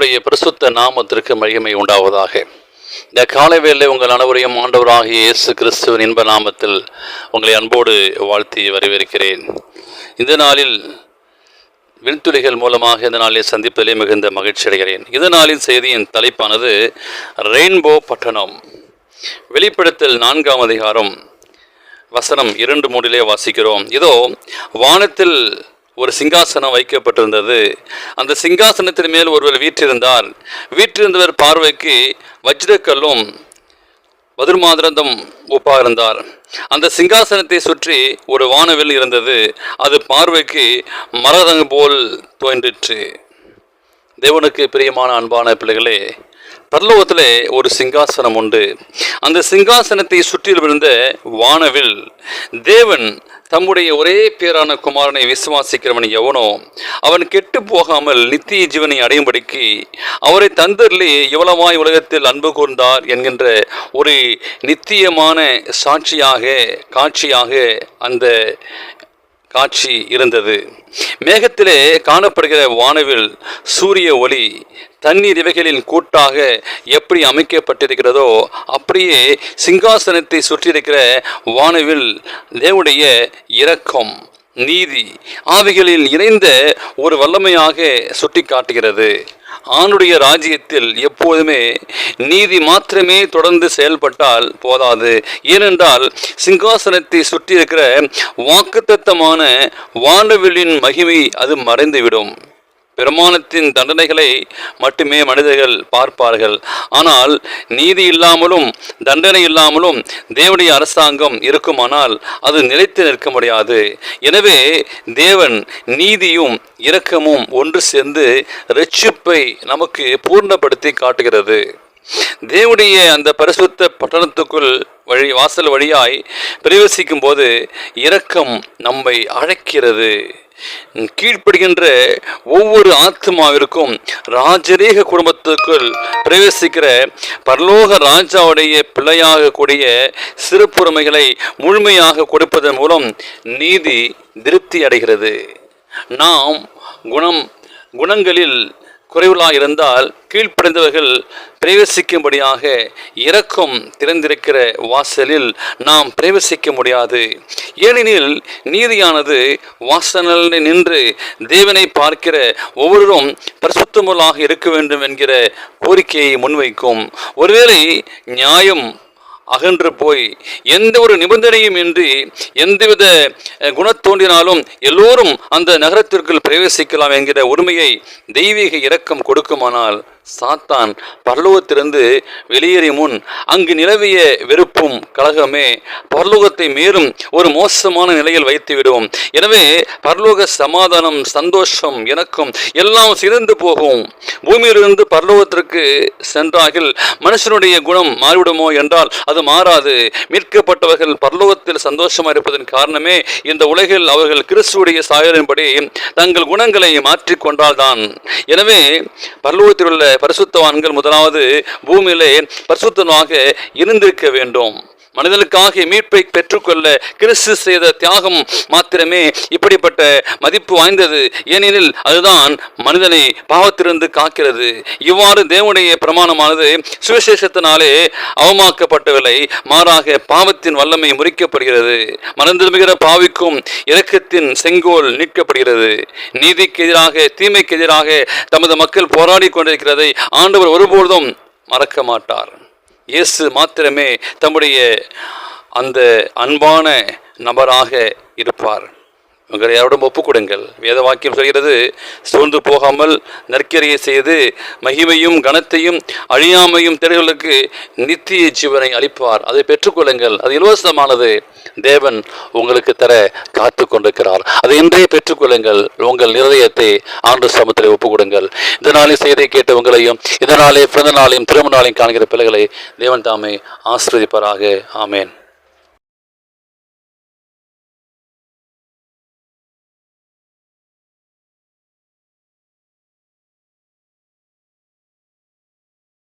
கர்த்தருடைய பரிசுத்த நாமத்திற்கு மகிமை உண்டாவதாக. இந்த காலை வேளையிலே உங்கள் அனைவரையும் ஆண்டவராகிய இயேசு கிறிஸ்துவின் இன்ப நாமத்தில் உங்களை அன்போடு வாழ்த்தி வரவேற்கிறேன். இந்த நாளில் விண்துளிகள் மூலமாக இந்த நாளில் சந்திப்பதிலே மிகுந்த மகிழ்ச்சி அடைகிறேன். இந்த நாளின் செய்தியின் தலைப்பானது ரெயின்போ பட்டணம். வெளிப்படுத்தல் 4ஆம் அதிகாரம் வசனம் 2-3 வாசிக்கிறோம். இதோ வானத்தில் ஒரு சிங்காசனம் வைக்கப்பட்டிருந்தது. அந்த சிங்காசனத்தின் மேல் ஒருவர் வீற்றிருந்தார். வீற்றிருந்தவர் பார்வைக்கு வஜ்ரக்கல்லும் மதுர்மாதிரந்தம் ஒப்பாக இருந்தார். அந்த சிங்காசனத்தை சுற்றி ஒரு வானவில் இருந்தது. அது பார்வைக்கு மரதங்கு போல் தோன்றிற்று. தேவனுக்கு பிரியமான அன்பான பிள்ளைகளே, பரலோகத்திலே ஒரு சிங்காசனம் உண்டு. அந்த சிங்காசனத்தை சுற்றிலும் இருந்த வானவில் தேவன் தம்முடைய ஒரே பேரான குமாரனை விசுவாசிக்கிறவன் எவனோ அவன் கெட்டு போகாமல் நித்திய ஜீவனை அடையும்படிக்கு அவரை தந்தரிலே எவ்வளவாய் உலகத்தில் அன்பு கூர்ந்தார் என்கின்ற ஒரு நித்தியமான காட்சியாக அந்த காட்சி இருந்தது. மேகத்திலே காணப்படுகிற வானவில் சூரிய ஒளி தண்ணீர் இவைகளின் கூட்டாக எப்படி அமைக்கப்பட்டிருக்கிறதோ அப்படியே சிங்காசனத்தை சுற்றியிருக்கிற வானவில் தேவனுடைய இரக்கம், நீதி ஆவிகளில் இணைந்த ஒரு வல்லமையாக சுட்டி காட்டுகிறது. ஆணுடைய ராஜ்யத்தில் எப்போதுமே நீதி மாத்திரமே தொடர்ந்து செயல்பட்டால் போதாது. ஏனென்றால் சிங்காசனத்தை சுற்றி இருக்கிற வாக்குத்தத்தமான வானவிலின் மகிமை அது மறைந்துவிடும். பிரமாணத்தின் தண்டனைகளை மட்டுமே மனிதர்கள் பார்ப்பார்கள். ஆனால் நீதி இல்லாமலும் தண்டனை இல்லாமலும் தேவனுடைய அரசாங்கம் இருக்குமானால் அது நிலைத்து நிற்க முடியாது. எனவே தேவன் நீதியும் இரக்கமும் ஒன்று சேர்ந்து இரட்சிப்பை நமக்கு பூர்ணப்படுத்தி காட்டுகிறது. தேவனுடைய அந்த பரிசுத்த பட்டணத்துக்குள் வாசல் வழியாய் பிரவேசிக்கும் போது இரக்கம் நம்மை அழைக்கிறது. கீழ்ப்படுகின்ற ஒவ்வொரு ஆத்மாவிற்கும் ராஜரீக குடும்பத்துக்குள் பிரவேசிக்கிற பரலோக ராஜாவுடைய பிள்ளையாக கூடிய சிறப்புரிமைகளை முழுமையாக கொடுப்பதன் மூலம் நீதி திருப்தி அடைகிறது. நாம் குணங்களில் குறைவுளாக இருந்தால் கீழ்ப்படைந்தவர்கள் பிரவேசிக்கும்படியாக இரக்கம் திறந்திருக்கிற வாசலில் நாம் பிரவேசிக்க முடியாது. ஏனெனில் நீதியானது வாசலில் நின்று தேவனை பார்க்கிற ஒவ்வொருவரும் பரிசுத்தமுள்ளாக இருக்க வேண்டும் என்கிற கோரிக்கையை முன்வைக்கும். ஒருவேளை நியாயம் அகன்று போய் எந்த ஒரு நிபந்தனையும் இன்றி எந்தவித குணத்தோன்றினாலும் எல்லோரும் அந்த நகரத்திற்குள் பிரவேசிக்கலாம் என்கிற உரிமையை தெய்வீக இரக்கம் கொடுக்குமானால் சாத்தான் பரலோகத்திலிருந்து வெளியேறிய முன் அங்கு நிலவிய வெறுப்பும் கலகமே பரலோகத்தை மேலும் ஒரு மோசமான நிலையில் வைத்துவிடும். எனவே பரலோக சமாதானம், சந்தோஷம், எனக்கும் எல்லாம் சிறந்து போகும். பூமியிலிருந்து பரலோகத்திற்கு சென்றார்கள் மனுஷனுடைய குணம் மாறிவிடுமோ என்றால் அது மாறாது. மீட்கப்பட்டவர்கள் பரலோகத்தில் சந்தோஷமாக இருப்பதன் காரணமே இந்த உலகில் அவர்கள் கிறிஸ்துவுடைய சாயலின்படி தங்கள் குணங்களை மாற்றிக்கொண்டால்தான். எனவே பரலோகத்தில் உள்ள பரிசுத்தவான்கள் முதலாவது பூமியிலே பரிசுத்தமாக இருந்திருக்க வேண்டும். மனிதனுக்காக மீட்பை பெற்றுக்கொள்ள கிறிஸ்து செய்த தியாகம் மாத்திரமே இப்படிப்பட்ட மதிப்பு வாய்ந்தது. ஏனெனில் அதுதான் மனிதனை பாவத்திலிருந்து காக்கிறது. இவ்வாறு தேவனுடைய பிரமாணமானது சுவிசேஷத்தினாலே அவமாக்கப்பட்டவில்லை, மாறாக பாவத்தின் வல்லமை முறிக்கப்படுகிறது. மனந்திரும்புகிற பாவிக்கும் இரக்கத்தின் செங்கோல் நீட்கப்படுகிறது. நீதிக்கு எதிராக, தீமைக்கு எதிராக தமது மக்கள் போராடி கொண்டிருக்கிறதை ஆண்டவர் ஒருபொழுதும் மறக்க மாட்டார். இயேசு மாத்திரமே தம்முடைய அந்த அன்பான நபராக இருப்பார். உங்களை யாரோடும் ஒப்புக்கொடுங்கள். வேத வாக்கியம் சொல்கிறது, சோர்ந்து போகாமல் நற்கிரியை செய்து மகிமையும் கனத்தையும் அழியாமையும் தேடுகளுக்கு நித்திய ஜீவனை அளிப்பார். அதை பெற்றுக்கொள்ளுங்கள். அது இலவசமானது. தேவன் உங்களுக்கு தர காத்து கொண்டிருக்கிறார். அதை இன்றைய பெற்றுக்கொள்ளுங்கள். உங்கள் இருதயத்தை ஆண்டு சமூகத்தில் ஒப்புக்கொடுங்கள். இந்த நாளில் செய்தியை கேட்ட உங்களையும் இந்த நாளே பிறந்த நாளையும் திருமண நாளையும் காண்கிற பிள்ளைகளை தேவன் தாமே ஆசீர்வதிப்பாராக. ஆமேன்.